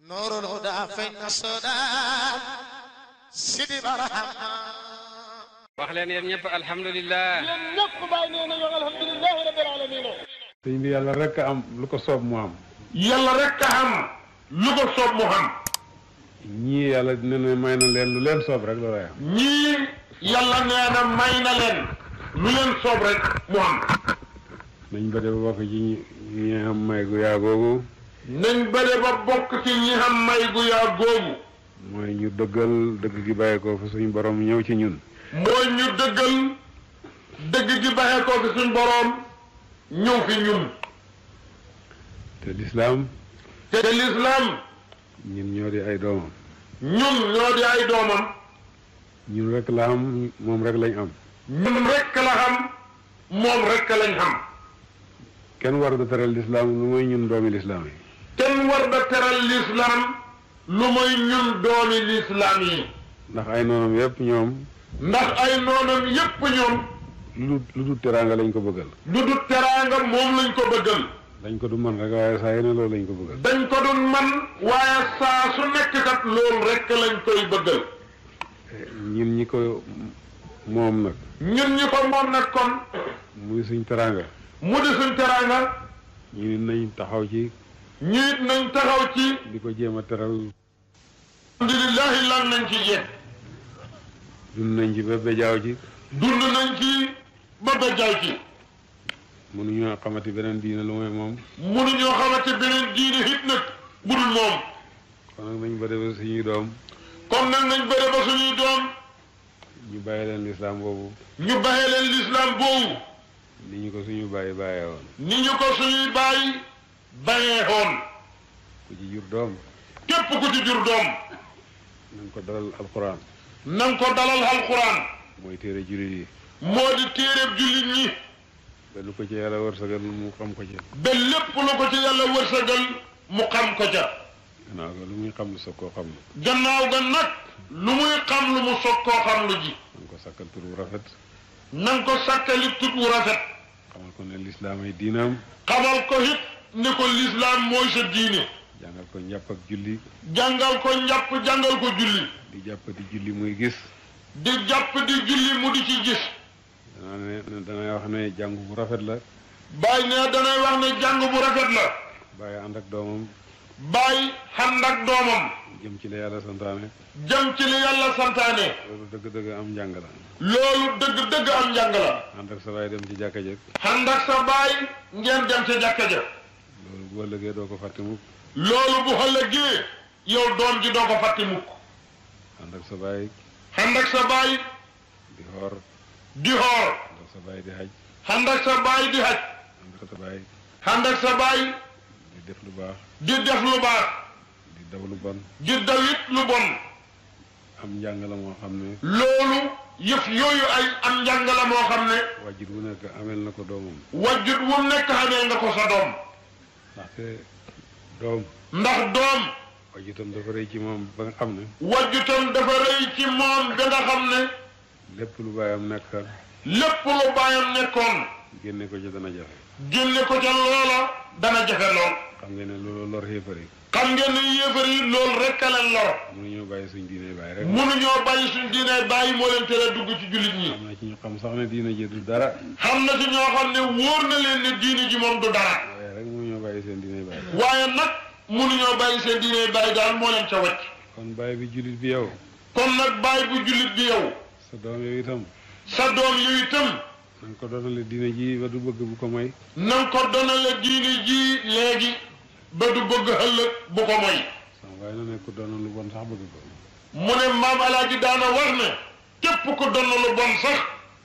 نور الهدى فين السودان سيدي برحمة wax leen yéen ñëpp alhamdulilah. yéen ñëpp bàyyi nee na yow alhamdulilah rabbil alamin. sëñ bi yàlla rek a am lu ko soob mu am. yàlla rek a am lu ko soob mu am. ñii yàlla nee na may na leen lu leen soob rek loolay am. ñii yàlla nee na may na leen lu leen soob rek mu am. nañ ba de bokk ci ñi am may gu yaa googu. nañ bële ba bokk ci ñi xam may gu yaa googu. mooy ñu dëggal dëgg gi bàyyi ko fa suñ borom ñëw ci ñun. mooy ñu dëggal dëgg gi bàyyi ko fi suñ borom ñëw fi ñun. te lislaam. te lislaam. ñun ñoo di ay doomam. ñun ñoo di ay doomam. ñun rek la am moom rek lañ am. ñun rek la xam moom rek lañ xam. kenn war da teral lislaam lu mooy ñun doomi lislaam yi. kenn war da teral lislaam lu mooy ñun doomi lislaam yi. ndax ay noonam yépp ñoom. ndax ay noonam yépp ñoom. lu dul teraanga lañ ko bëggal. lu dul teraanga moom lañ ko bëggal. dañ ko du man rek waaye saa yéene loolu lañ ko bëggal. dañ ko doon man waaye saa su nekk kat loolu rek lañ koy bëggal. ñun ñi ko moom nag. ñun ñi ko moom nag kon. muy suñ teraanga. mu di suñ teraanga. ñu nit nañ taxaw ci. ñu it nañ taxaw ci. di ko jéem a teral. alhamdulilahi lan nañ ci yéen. dund nañ ci ba bejaaw ci. dund nañ ci ba bejaaw ci. mënuñoo xamati beneen diine lu mooy moom. mënuñoo xamati beneen diine it nag budul moom. kon nag nañ bëre ba suñuy doom. kon nag nañ bëre ba suñuy doom. ñu bàyyi leen lislaam boobu. ñu bàyyi leen lislaam boobu. ni ñu ko suñu bàyyi bàyyee woon. ni ñu ko suñuy bàyyi bàyyee woon. ku ci jur doom. képp ku ci jur doom. na nga ko dalal alquran. na nga ko dalal alquran. mooy téere jullit yi. moo di téereb jullit ñi. ba lu ko ci yàlla wërsëgal mu xam ko ci. ba lépp lu ko ci yàlla wërsëgal mu xam ko ca. gannaaw ga lu muy xam lu soog koo xam lu. gannaaw ga nag lu muy xam lu mu soog koo xam lu ji. na nga ko sàkkal tur bu rafet. na nga ko sàkkali tut wu rafet. xamal ko ne lislaam ay diinaam. xamal ko it ne ko lislaam mooy sa diine. jàngal ko njàpp ak julli. jàngal ko njàpp jàngal ko julli. di jàpp di julli muy gis. di jàpp di julli mu di ci gis. danay wax ne jàng bu rafet la. Baay ne danay wax ne jàng bu rafet la. bàyyi ànd ak doomam. Baay ànd ak doomam. jëm ci la yàlla santaane. jëm ci li yàlla santaane. loolu dëgg-dëgg am njàng la. loolu dëgg-dëgg am njàng la. ànd ak sa baay dem ci jàkka ja. ànd ak sa baay ngeen dem ca jàkka ja. loolu bu ëllëgee doo ko fàtte mukk. loolu bu ëllëgee yow doom ji doo ko fàtte mukk. ànd ak sa baay. ànd ak sa baay. di xoor. di xoor. ànd ak sa baay di xaj. ànd ak sa baay di xaj. ànd ak sa baay. ànd ak sa baay. di def lu baax. di def lu baax. di daw lu bon. di dawit lu bon. am njàng la moo xam ne. loolu yëf yooyu ay am njàng la moo xam ne. wàjjit wu nekk amel na ko doomam. wajjut wu nekk xamee nga ko sa doom. ndaxte doom. ndax doom. wàjjitam dafa rëy ci moom ba nga xam ne. wajjutam dafa rëy ci moom ba nga xam ne. lépp lu baayam nekk. lépp lu baayam nekkoon. génne ko ci dana jafe. génne ko ca loola dana jafe lool. xam ngeen ne loolu lor xéefar yi. xam ngeen ne yéefar yi loolu rek a leen lor. mënuñoo bàyyi suñ diine bàyyi rek. mënuñoo bàyyi suñ diine bàyyi moo leen tere dugg ci jullit ñi. am na ci ñu xam sax ne diine ji du dara. xam na ci ñoo xam ne wóor na leen ne diine ji moom du dara. waaye rek mënuñoo bàyyi seen diine bàyyi. waaye nag mënuñoo bàyyi seen diine bàyyi daal moo leen ca wàcc. kon bàyyi bi jullit bi yow. kon nag bàyyi bu jullit bi yow. sa doom yow itam. sa doom yu itam. na nga ko doonale diine ji ba du bëgg bu ko moy. na nga ko donale diine ji léegi ba du bëgg ëllëg bu ko moy. sama waaye na nekk doona lu bon sax bëgg ko. mu ne maam alaaji daana war ne képp ku donn lu bon sax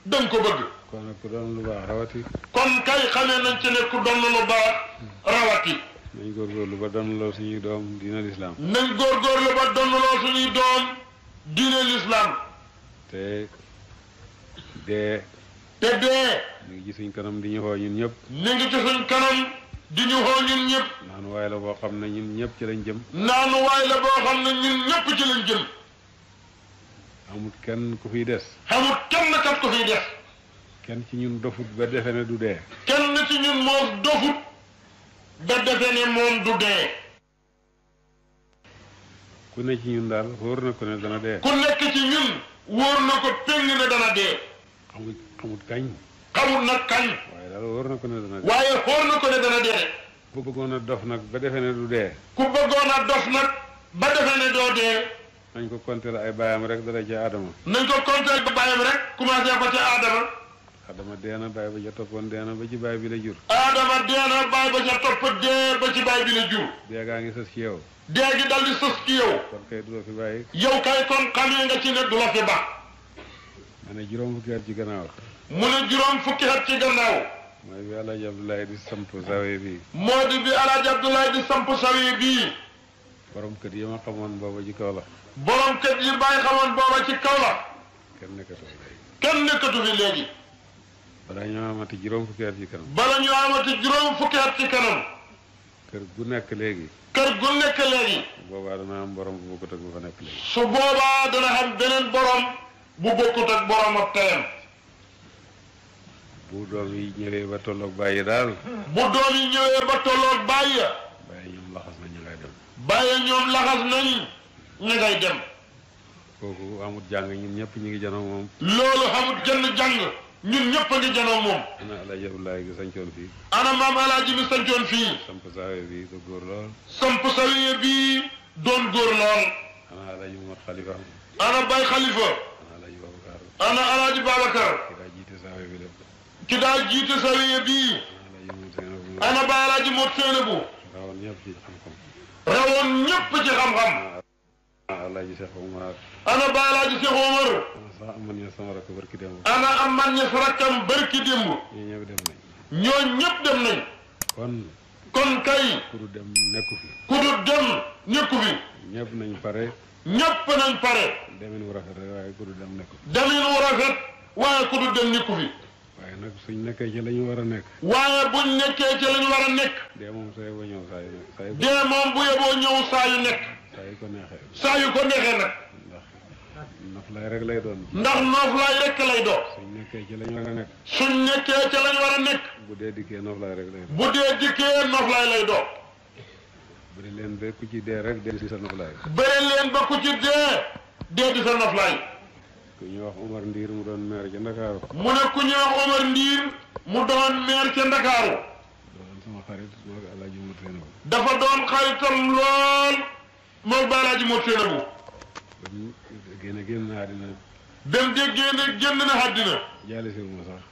danga ko bëgg. kon nag ku doon lu baax rawati. kon kay xamee nañ ci ne ku donn lu baax rawati. nañ góorgóorlu ba doonaloo suñuy doom diine lislaam. nañ góorgóorlu ba donnaloo suñuy doom diine lislaam. te dee. te dee. ñu ngi ci suñ kanam di ñu xoo ñun ñëpp. ñu ngi ci suñ kanam di ñu xoo ñun ñëpp. naan waaye la boo xam ne ñun ñëpp ci lañ jëm. naanu waay la boo xam ne ñun ñëpp ci lañ jëm. amul kenn ku fiy des. xamul kenn kat ko fiy des. kenn ci ñun dofut ba defe ne du dee. kenn ci ñun moo dofut ba defe ne moom du dee. ku ne ci ñun daal wóor na ko ne dana dee. ku nekk ci ñun wóor na ko péng ne dana dee. xamut kañ. xamut nag kañ. waaye daal wóor na ko ne dana dee. waaye wóor na ko ne dana dee. ku bëggoon a dof nag ba defee ne du dee. ku bëggoon a dof nag ba defee ne doo dee. nañ ko compter ay baayam rek dara ca Adama. nañ ko compter ba baayam rek commencé ko ca Adama. Adama dee na baay ba ca toppoon dee na ba ci baay bi la jur. Adama dee na baay ba ca topp dee ba ci baay bi la jur. dee gaa ngi sës ci yow. dee gi dal di sës ci yow. kon kay du la fi bàyyi. yow kay kon xamee nga ci ne du la fi ba. ma ne juróom fukki at ci gannaaw. mu ne juróom fukki at ci gannaaw. mooy bi Alaaji Abdoulaye di samp zawiya bi. moo di bi Alaaji Abdoulaye di samp zawiya bii. borom kër yi ma xamoon booba ci kaw la. borom kër yi bàyyi xamoon booba ci kaw la. kenn nekkatu fi léegi. kenn nekkatu fi léegi. bala ñoo amati juróom fukki at ci kanam. bala ñu amati juróom fukki at ci kanam. kër gu nekk léegi. kër gu nekk léegi. boobaa dana am borom bu bokkut ak bu fa nekk léegi. su boobaa dana am beneen borom bu bokkut ak borom ak tayam. bu doom yi ñëwee ba tolloog bàyyi daal. bu doom yi ñëwee ba tolloog bàyyi. bàyyi ñoom laxas na ñu ngay dem. bàyyi ñoom laxas nañ ñu ngay dem. kooku amut jàng ñun ñëpp ñu ngi janoo moom. loolu xamut jënd jàng ñun ñëpp a ngi janoo moom. ana Alaaji Abdoulaye gi sañcoon fii. ana maam Alaaji mi sañcoon fii. samp zawiya bi do góor lool. samp zawiya bi doon góor lool. ana Alaaji Momar Khalifa. ana Baye Khalifa. ana Alaaji Babacar. ana Alaaji Babacar. ki daa jiite zawiya bi lépp. ki daa jiite zawiya bi. ana Baye Alaaji Mot Seynabu. rawoon ñëpp ci xam-xam. rawoon ñëpp ci xam-xam. ana Alaaji Cheikh Omar. ana Baye Alaaji Cheikh Omar. ana sax amoon ña sama rakk barki démb. ana am man ña rakkam barki démb. ñii ñëpp dem nañ. ñoo ñëpp dem nañ. kon kay. ku du dem nekku fi. ku du dem nekku fi. ñëpp nañ pare. ñëpp nañ pare. demin wu rafet rek waaye ku du dem nekku fi. demin wu rafet waaye ku du dem nekku fi. waaye nag suñ nekkee ci la ñu war a nekk. waaye buñ nekkee ci la ñu war a nekk. dee moom saa yu ba ñëw saa yu nekk. dee moom bu yeboo ñëw saa yu nekk. saa yu ko neexee. saa yu ko neexee nag. ndax noflaay rek lay doon. ndax noflaay rek lay doon. suñ nekkee ci la ñu war a nekk. suñ nekkee ci la ñu war a nekk. bu dee dikkee noflaay rek lay doon. bu dee dikkee noflaay lay doon. bëri leen ba ku ci dee rek dee si sa noflaay. bëri leen ba ku ci dee di sa noflaay. ku ñu wax Omar Ndiir mu doon maire ca Ndakaaru. mu ne ku ñu wax Omar Ndiir mu doon maire ca Ndakaaru. doon sama xarit moog Alaaji Mot Seynabu. dafa doon xaritam lool moog Alaaji Mot Seynabu. ba mu génn àddina. dem de génn na àddina. jaali siwu ma sax.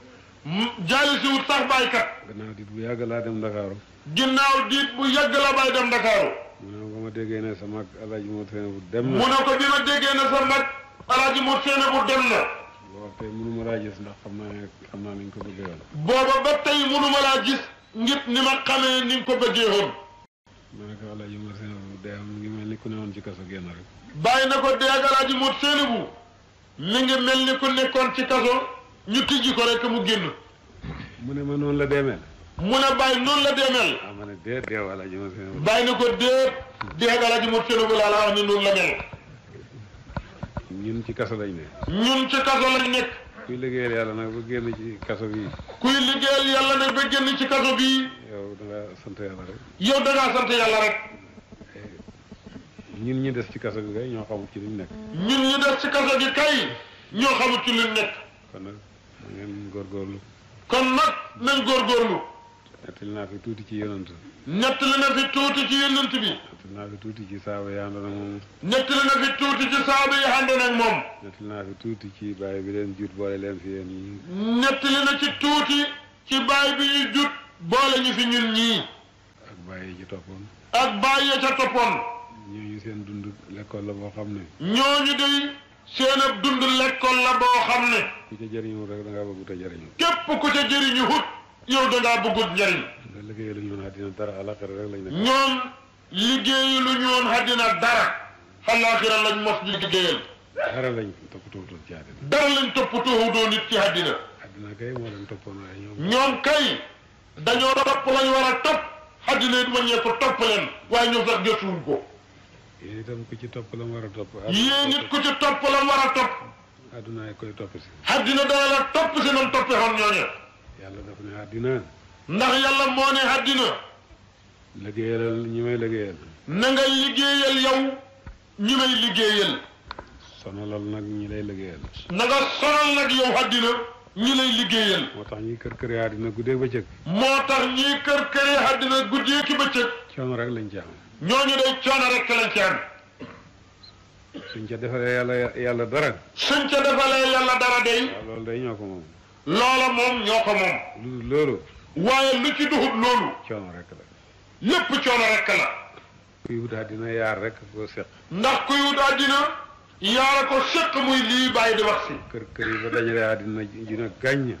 jaali siwut sax baykat. gannaaw dit bu yàgg laa dem Ndakaaru. ginnaaw diit bu yàgg la bay dem Ndakaaru. mu ne ba ma déggee ne sama Alaaji Mot Seynabu dem na. mu ne ko bi ma déggee ne sa mag Alaaji Mot Seynabu dem na. booba tey mënuma laa gis ndax xam naa ni ñu ko bëggee woon. booba ba tey mënuma laa gis ngir ni ma xamee ni nga ko bëggee woon. ma ne ko Alaaji Mot Seynabu dee mu ngi mel ni ku ne woon ci kaso génn rek. bàyyi na ko dee ak Alaaji Mot Seynabu mi ngi mel ni ku nekkoon ci kaso ñu tijji ko rek mu génn. mu ne ma noonu la demee. mu ne bàyyi noonu la demel. ah ma ne déet deew Alaaji Mot Seynabu. bàyyi na ko déet dee ak Alaaji Mot Seynabu laa la wax ni noonu la mel. ñun ci kaso lañ ne. ñun ci kaso lañ nekk. kuy liggéeyal yàlla nag ba génn ci kaso bii. kuy liggéeyal yàlla nag ba génn ci kaso bii. yow da nga sant yàlla rek. yow da ngaa sant yàlla rek. ñun ñi des ci kaso bi kay ñoo xamul ci luñ nekk. ñun ñi des ci kaso gi kay ñoo xamul ci luñ nekk. kon nag da ngeen góorgóorlu. kon nag nañ góorgóorlu. nettali naa fi tuuti ci yonent. nettali na fi tuuti ci yonent bi. nettali naa fi tuuti ci saaba yi àndoon ak moom. nettali na fi tuuti ci saaba yi àndoon ak moom. nettali naa fi tuuti ci baay bi leen jut boole leen fi yéen ñii. nettali na ci tuuti ci baay bi ñu jut boole ñu fi ñun ñii. ak baay yi ci toppoon. ak baay ya ca toppoon. ñooñu seen dund lekkool la boo xam ne. ñooñu day seen ab dund lekkool la boo xam ne. ku ca jëriñu rek da ngaa bëgg te jëriñu. képp ku ca jëriñu hut yow da ngaa bëggut njëriñ. nga liggéey lu ñu woon àddina dara àllaaxira rek lañ nekk. ñoom liggéeyu lu ñu woon àddina dara àllaaxira lañ mos di liggéeyal. dara lañ toppatoo ci àddina. dara lañ toppatoo doo nit ci àddina. àddina kay moo leen toppoon waaye ñoom. ñoom kay dañoo topp lañ war a topp àddina it wàññee ko topp leen waaye ñoom sax gëstuwuñ ko. yéen itam ku ci topp la mu war a topp. yéen it ku ci topp la mu war a topp. àdduna ay koy topp si. àddina dana la topp si noonu toppee xoon ñooñe. yàlla daf ne àddina. ndax yàlla moo ne àddina. liggéeyal ñi may liggéeyal. na nga liggéeyal yow ñi may liggéeyal. sonalal nag ñi lay liggéeyal. na nga sonal nag yow àddina ñi lay liggéeyal. moo tax ñi kër kër àddina guddeeg bëccëg. moo tax ñi kër kër àddina guddee ki bëccëg. coono rek lañ ci am. ñooñu day coono rek lañ ci am. suñ ca defalee yàlla dara. suñ ca defalee yàlla dara day. waaw loolu day ñoo ko moom. loola moom ñoo ko moom. lu loolu. waaye lu ci duxut loolu. coono rek la. lépp coono rek la. kuy wut àddina yaar rek ko seq. ndax kuy wut àddina yaara ko seq muy lii bàyyi di wax si. kër kër yi ba dajale àddina ju ne gàññ.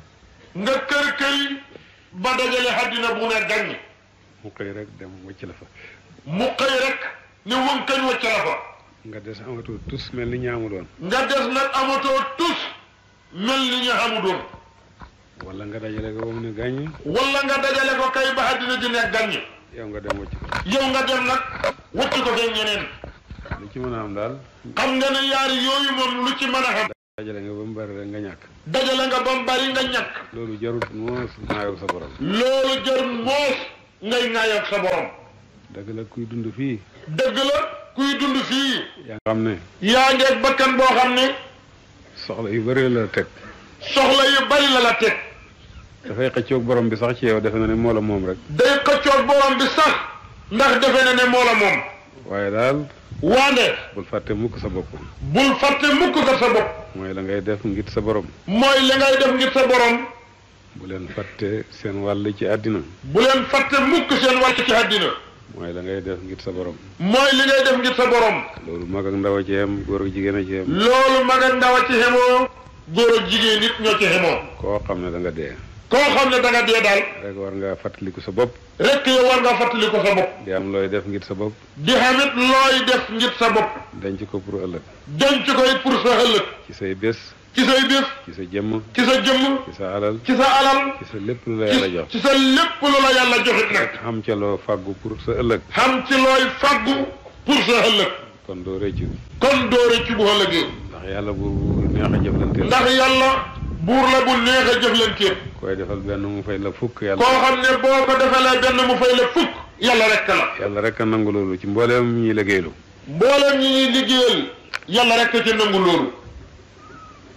nga kër kër yi ba dajale àddina bu ne gàññ. mu xëy rek dem wëcc la fa. mu xëy rek ne wën kañ wëcc la fa. nga des amatoo tus mel ni ñaamu doon. nga des nag amatoo tus mel ni ñu xamu doon. wala nga dajale ko ba mu ne gàññ. wala nga dajale ko kay ba àddina di ne gàññ. yow nga dem wëcc ko. yow nga dem nag wëcc ko fee ñeneen. lu ci mën a am daal. xam nga ne yaari yooyu moom lu ci mën a xam. dajale nga ba mu bari rek nga ñàkk. dajale nga ba mu bari nga ñàkk. loolu jarut moos naayoo sa borom. loolu jarut moos ngay ŋaayoo sa borom. dëgg la kuy dund fii. dëgg la kuy dund fii. yaa xam ne. yaa ngeeg bakkan boo xam ne. soxla yu bëri la teg. soxla yu bari la teg. dafay xëccoog borom bi sax ci yow defe na ne moo la moom rek. day xëccoog borom bi sax. ndax defe na ne moo la moom. waaye daal. waande. bul fàtte mukk sa bopp. bul fàtte mukk ko sa bopp. mooy la ngay def ngir sa borom. mooy li ngay def ngir sa borom. bu leen fàtte seen wàll ci àddina. bu leen fàtte mukk seen wàll ci àddina. mooy la ngay def ngir sa borom. mooy li ngay def ngir sa borom. loolu mag ak ndaw a ci yem góor ak jigéen a ci yem. loolu mag ak ndaw a ci xemoo. góor ak jigéen nit ñoo ci xemoo. koo xam ne da nga dee. koo xam ne da nga dee daal. rek war ngaa fàttaliku sa bopp. rek yow war nga fàttali ko sa bopp. di am looy def ngir sa bopp. di xamit looy def ngir sa bopp. denc ko pour ëllëg. denc ko it pour sa ëllëg. ci say bés. ci say bés. ci sa jëmm. ci sa jëmm. ci sa alal. ci sa alal. ci sa lépp lu la yàlla jox. ci sa lépp lu la yàlla joxit nag. xam ca loo fàggu pour sa ëllëg. xam ci looy fàggu pour sa ëllëg. kon doo rëccu. kon doo rëccu bu ëllëgee. ndax yàlla bu neex a jëflanteel. ndax yàlla buur la bu neex a jëflanteel. koy defal benn mu fay la fukk yàlla. koo xam ne boo ko defalee benn mu fay la fukk. yàlla rek la. yàlla rek a nangu loolu ci mbooleem ñi liggéeylu. mbooleem ñi ñuy liggéeyal. yàlla rek a ci nangu loolu.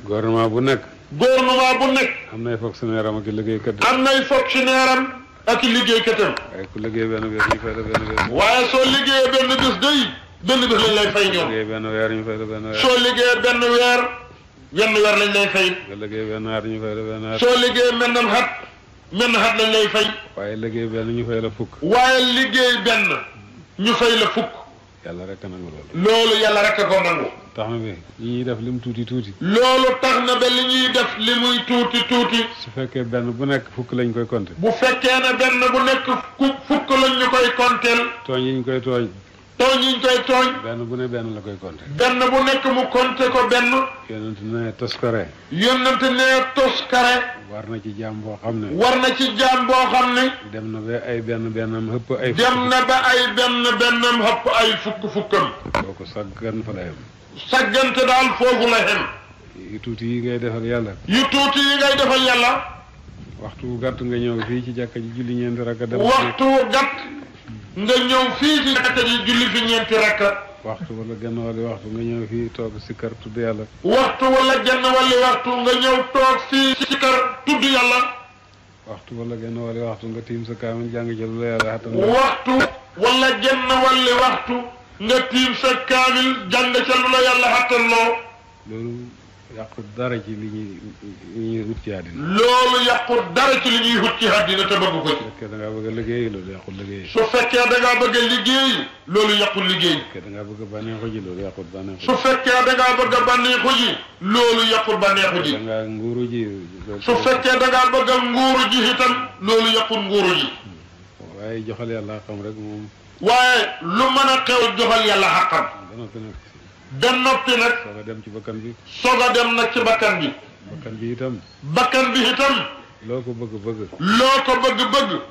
gouvernement bu nekk. gouvernement bu nekk. am nay fonctionnaire am ak i liggéeykat. am nay fonctionnaire am ak i liggéeykatam. waaye ku liggéey benn bés ñu fay la benn bés. waaye soo liggéeyee benn bés day benn bés lañ lay fay ñoom. liggéey benn weer ñu fay la benn weer. soo liggéeyee benn weer wenn weer lañ lay fay. nga liggéey benn at ñu fay la benn at. soo liggéeyee mennam xat menn xat lañ lay fay. waaye liggéey benn ñu fay la fukk. waaye liggéey benn ñu fay la fukk. yàlla rek a nangu loolu. loolu yàlla rek a ko nangu. tax na bi ñi ñuy def lim tuuti tuuti. loolu tax na ba li ñuy def li muy tuuti tuuti. su fekkee benn bu nekk fukk lañ koy compter. bu fekkee ne benn bu nekk fukk lañ ñu koy konteel. tooñ yi ñu koy tooñ. tooñ yi ñu koy tooñ. benn bu ne benn la koy compter. benn bu nekk mu konte ko benn. yonent ne toskare. yonent ne toskare. war na ci jaam boo xam ne. war na ci jaam boo xam ne. dem na ba ay benn bennam hëpp ay. dem na ba ay benn bennam hëpp ay fukk fukkam. boo ko saggan fa la yem. saggante daal foofu la xem. yu tuuti yi ngay defal yàlla. yu tuuti yi ngay defal yàlla. waxtu wu gàtt nga ñëw fii ci jàkka ji julli ñeenti rakka dem. waxtu wu gàtt nga ñëw fii ci jàkka ji julli fi ñeenti rakka. waxtu wala genn wàlli waxtu nga ñëw fii toog sikkar tudd yàlla. waxtu wala genn wàlli waxtu nga ñëw toog fii sikkar tudd yàlla. waxtu wala genn wàlli waxtu nga tiim sa kaamil jàng ci lu la yàlla xattan. waxtu wala genn wàlli waxtu nga tiim sa kaamil jàng ca lu la yàlla xattanloo. loolu yàqu dara ci li ñuy wut ci àddina. loolu yàqu dara ci li ñuy wut ci àddina te bëgg ko ci. su fekkee da ngaa bëgg a liggéey loolu yàqul liggéey. su fekkee da ngaa bëgg a liggéey loolu yàqul liggéey. su fekkee da ngaa bëgg a bànneexu ji loolu yàqul bànneexu. su fekkee da ngaa bëgg a bànneexu ji loolu yàqul bànneexu ji. da ngaa nguuru ji. su fekkee da ngaa bëgg a nguuru ji itam loolu yàqul nguuru ji. waaye joxal yàlla xam rek moom. waaye lu mën a xew joxal yàlla xaqam. ba noppi nag. soog a dem ci bakkan bi. soog a dem nag ci bakkan bi. bakkan bi itam. bakkan bi itam. loo ko bëgg. loo ko bëgg.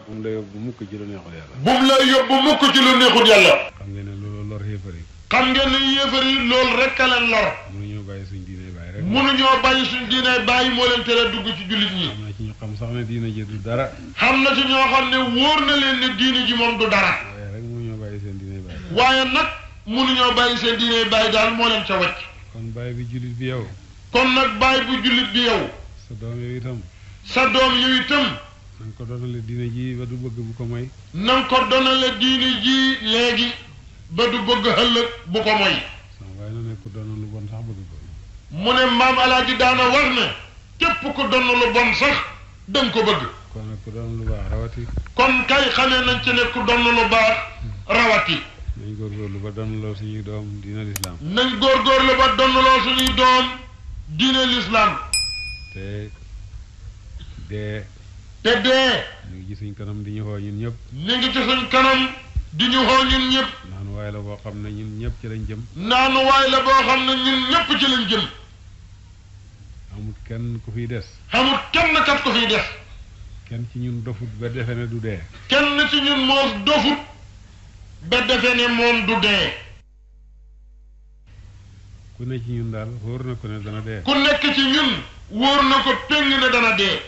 bu mu la yóbbu mukk ci lu neexul yàlla. bu mu la yóbbu mukk ci lu neexul yàlla. xam ngeen ne loolu lor yéefar yi. xam ngeen ne yéefar yi loolu rek a leen lor. mënuñoo bàyyi suñ diine bàyyi rek. mënuñoo bàyyi suñ diine bàyyi moo leen tere dugg ci jullit ñi. am na ci ñu xam sax ne diine ji du dara. xam na ci ñoo xam ne wóor na leen ne diine ji moom du dara. waaye rek mënuñoo bàyyi seen diine bàyyi. waaye nag mënuñoo bàyyi seen diine bàyyi daal moo leen ca wàcc. kon baay bi jullit bi yow. kon nag baay bu jullit bi yow. sa doom yow itam. sa doom yow itam. na nga ko donale diine ji ba du bëgg bu ko moy. na nga ko donale diine ji léegi ba du bëgg ëllëg bu ko moy. sama baay na ne ku doon lu bon sax bëgg ko. mu ne maam Alaaji daana wax ne képp ku doon lu bon sax danga ko bëgg. kon nag ku doon lu baax rawati. kon kay xamee nañ ci ne ku doon lu baax rawati. nañ góorgóorlu ba donnaloo suñuy doom diine lislaam. nañ góorgóorlu ba donnaloo suñuy doom diine lislaam. te dee. te dee. ñu ngi ci suñ kanam di ñu xoo ñun ñëpp. ñu ngi ci suñ kanam di ñu xoo ñun ñëpp. naanu waay la boo xam ne ñun ñëpp ci lañ jëm. naanu waay la boo xam ne ñun ñëpp ci lañ jëm. amul kenn ku fiy des. amul kenn kat ku fiy des. kenn ci ñun dofut ba defe ne du dee. kenn ci ñun moos dofut ba defe ne moom du dee. ku ne ci ñun daal wóor na ko ne dana dee. ku nekk ci ñun wóor na ko péng ne dana dee.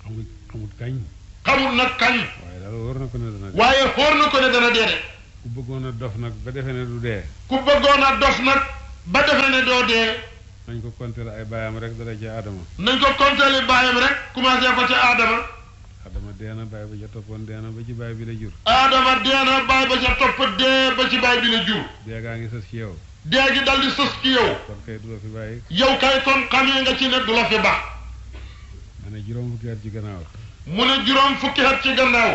xamul kañ. xamul nag kañ. waaye daal wóor na ko ne dana dee. waaye wóor na ko ne dana dee de. ku bëggoon a dof nag ba defe ne du dee. ku bëggoon a dof nag ba defe ne doo dee. nañ ko compter ay baayam rek dala ci Adama. nañ ko compter baayam rek commencé ko ca Adama. Adama dee na baay ba ca toppoon dee na ba ci baay bi la jur. Adama dee na baay ba ca topp dee ba ci baay bi la jur. dee gaa ngi sës ci yow. dee gi dal di sës ci yow. kon kay du la fi bàyyi. yow kay kon xamee nga ci ne du la fi baax. ma ne juróom fukki at ci gannaaw. mu ne juróom fukki at ci gannaaw.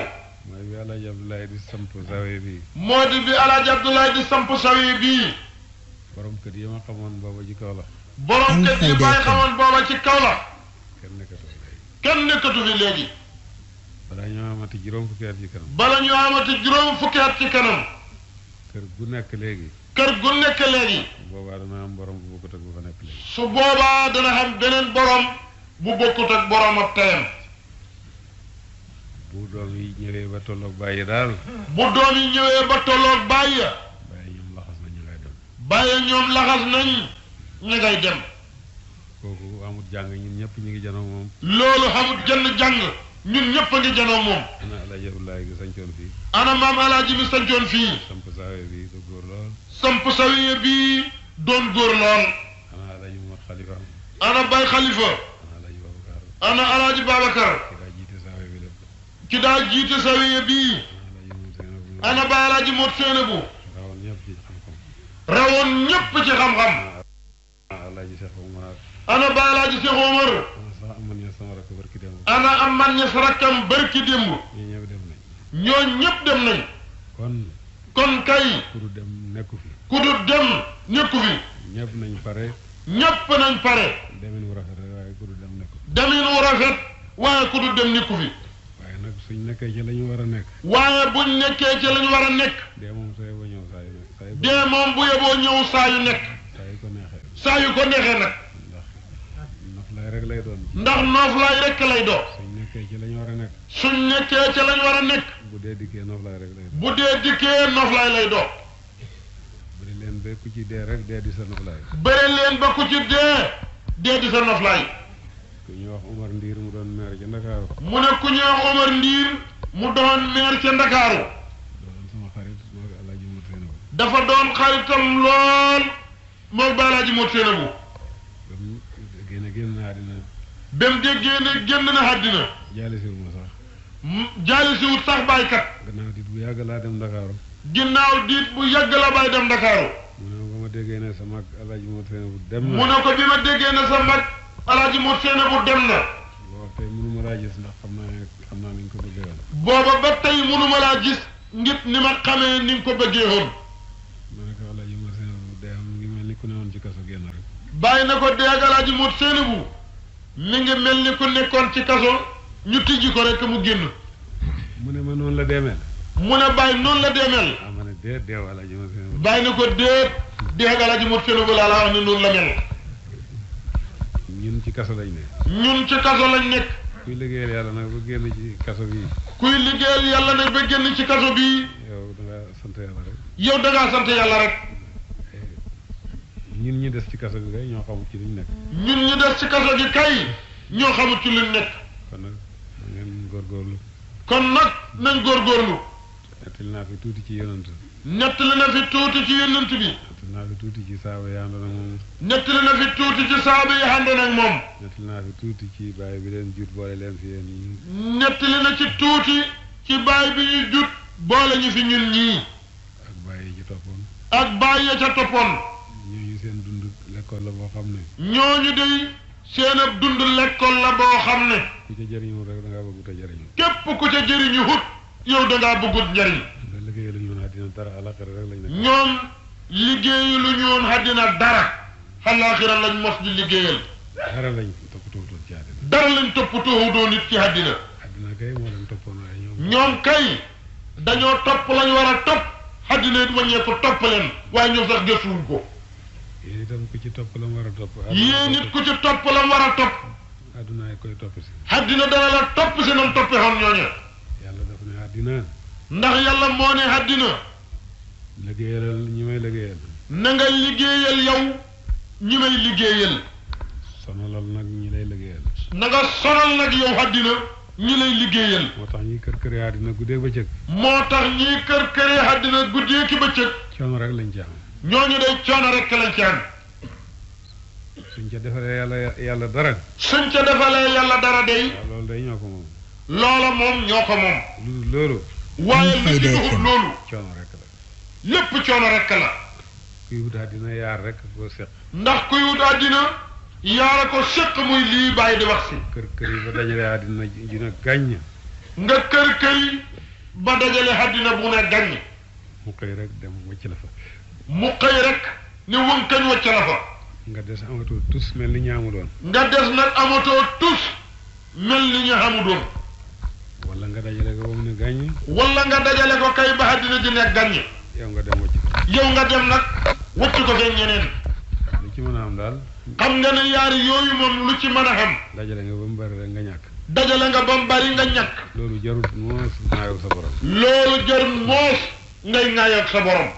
mooy bi Alaaji Abdoulaye di samp zawiya bi. moo di bi Alaaji Abdoulaye di samp zawiya bii. borom kër yi ma xamoon booba ci kaw la. borom kër yi bàyyi xamoon booba ci kaw la. kenn nekkatu fi léegi. kenn nekkatu fi léegi. balaa ñoo amati juróom fukki at ci kanam. bala ñu amati juróom fukki at ci kanam. kër gu nekk léegi. kër gu nekk léegi. boobaa dana am borom bu bokkut ak bu fa nekk léegi. su boobaa dana xam beneen borom bu bokkut ak borom ak teyam. bu doom yi ñëwee ba tolloog bàyyi daal. bu doom yi ñëwee ba tolloog bàyyi. bàyyi ñoom laxas na ñu ngay dem. bàyyi ñoom laxas nañ ñu ngay dem. kooku amut jàng ñun ñëpp ñu ngi janoo moom. loolu xamut jënd jàng ñun ñëpp a ngi janoo moom. ana Alaaji Abdoulaye gi sañcoon fii. ana maam Alaaji mi sañcoon fii. samp zawiya bi du góor lool. samp zawiya bi doon góor lool. ana Alaaji Muhammad Xalifa. ana Baay Xalifa. ana Alaaji Babacar. ana Alaaji Babacar. ki daa jiite zawiya bi lépp. ki daa jiite zawiya bii. ana Baay Alaaji Mot Seynabu. rawoon ñëpp ci xam-xam. rawoon ñëpp ci xam-xam. Alaaji Cheikh Omar. ana Baay Alaaji Cheikh Omar. sax amoon na sama rakk barki démb. ana am man ña sa rakkam barki démb. ñi ñëw dem nañ. ñoo ñëpp dem nañ. kon kay. ku du dem nekku fi. ku du dem nekku fi. ñëpp nañ pare. ñëpp nañ pare. demin wu rafet rek waaye ku du dem nekku. demin wu rafet waaye ku du dem nekku fi. waaye nag suñ nekkee ci la ñu war a nekk. waaye buñ nekkee ci la ñu war a nekk. dee moom soo yeboo ñëw saa yu nekk. dee moom bu yeboo ñëw saa yu nekk. saa yu ko neexee. saa yu ko neexee nag. ndax noflaay rek lay doon. ndax nooflaay rek lay doon. suñ nekkee ci la ñu war a nekk. suñ nekkee ci la ñu war a nekk. bu dee dikkee noflaay rek lay doon. bu dee dikkee noflaay lay doon. bëri leen ba ku ci dee rek dee di sa noflaay. bëri leen ba ku ci dee di sa noflaay. ku ñuy wax Omar Ndiir mu doon maire ca Ndakaaru. mu ne ku ñuy wax Omar Ndiir mu doon maire ca Ndakaaru. doon sama xarit moo ko Alaaji Mot Seynabu. dafa doon xaritam lool moom ba Alaaji Mot Seynabu. ba mu génn àddina. ba mu déggee ne génn na àddina. jaalisiwul ma sax. jaalisiwut sax baykat. gannaaw dit bu yàgg laa dem Ndakaaru. ginnaaw diit bu yàgg la bay dem Ndakaaru. mu ne ba ma déggee ne sa mag Alaaji Mot Seynabu dem na. mu ne ko bi ma déggee ne sa mag Alaaji Mot Seynabu dem na. booba tey mënuma laa gis ndax xam naa ni nga ko bëggee woon. booba ba tey mënuma laa gis ngir ni ma xamee ni nga ko bëggee woon. ma ne ko Alaaji Mot Seynabu dee am ngi mel ni ku ne woon ci kaso génn rek. bàyyi na ko dee ak Alaaji Mot Seynabu mi ngi mel ni ku nekkoon ci kaso ñu tijji ko rek mu génn. mu ne ma noonu la deemel. mu ne bàyyi noonu la deemel. ma ne déet deew Alaaji Mot Seynabu. bàyyi na ko déet dee ak Alaaji Mot Seynabu laa la wax ne noonu la mel. ñun ci kaso lañ ne. ñun ci kaso lañ nekk. kuy liggéeyal yàlla nag ba génn ci kaso bii. kuy liggéeyal yàlla nag ba génn ci kaso bii. yow da ngaa sant yàlla rek. yow da ngaa sant yàlla rek. ñun ñi des ci kaso bi kay ñoo xamut ci luñ nekk. ñun ñi des ci kaso gi kay ñoo xamut ci luñ nekk. kon nag ngeen góorgóorlu. kon nag nañ góorgóorlu. nettali naa fi tuuti ci yonent. nettali na fi tuuti ci yonent bi. nettali naa fi tuuti ci saaba yi àndoon ak moom. nettali na fi tuuti ci saaba yi àndoon ak moom. nettali naa fi tuuti ci baay bi leen jut boole leen fi yéen ñii. nettali na ci tuuti ci baay bi ñu jut boole ñu fi ñun ñii. ak baay yi ci toppoon. ak baay ya ca toppoon. ñooñu seen dund lekkool la boo xam ne. ñooñu day seen ab dund lekkool la boo xam ne. ku ca jëriñu rek da ngaa bëgg te jëriñu. képp ku ca jëriñu hut yow da ngaa bëggut njëriñ. nga liggéey lu ñu woon àddina dara alaxira rek lañ nekk. ñoom liggéeyu lu ñu woon àddina dara alaaxira lañ mos di liggéeyal. dara lañ toppatoo doon ci àddina. dara lañ toppatoo doon nit ci àddina. àddina kay moo leen toppoon waaye ñoom. ñoom kay dañoo topp lañ war a topp àddina it wàññee ko topp leen waaye ñoom sax gëstuwuñ ko. yéen itam ku ci topp la mu war a topp. yéen it ku ci topp la mu war a topp. àdduna ay koy topp si. àddina dana la topp si nam toppee xoon ñooñu. yàlla daf ne àddina. ndax yàlla moo ne àddina. liggéeyal ñi may liggéeyal. na nga liggéeyal yow ñi may liggéeyal. sonalal nag ñi lay liggéeyal. na nga sonal nag yow àddina ñi lay liggéeyal. moo tax ñuy kër këree àddina guddee bëccëg. moo tax ñiy kër këree àddina guddee ki bëccëg. coono rek lañ ci am. ñooñu day coono rek lañ ci am. suñ ca defalee yàlla dara. suñ ca defalee yàlla dara day. waaw loolu day ñoo ko moom. loola moom ñoo ko moom. loolu. waaye li ci duxut loolu. coono rek la. lépp coono rek la. kuy wut àddina yaar rek ko seq. ndax kuy wut àddina yaara ko seq muy lii bàyyi di wax si. kër kër yi ba dajale àddina ju ne gàññ. nga kër kër yi ba dajale àddina bu ne gàññ. mu xëy rek dem wëcc la fa. mu xëy rek ni wënkañ wëcc la fa. nga des amatoo tus mel ni ñaamu doon. nga des nag amatoo tus mel ni ñu xamu doon. wala nga dajale ko ba mu ne gàññ. wala nga dajale ko kay ba àddina ji ne gàññ. yow nga dem wëcc ko. yow nga dem nag wëcc ko fee ñeneen. lu ci mën a am daal. xam nga ne yaari yooyu moom lu ci mën a xam. dajale nga ba mu bari rek nga ñàkk. dajale nga ba mu bari nga ñàkk. loolu jarut moos ŋaayoo sa borom. loolu jarut moos ngay ŋaayoog sa borom.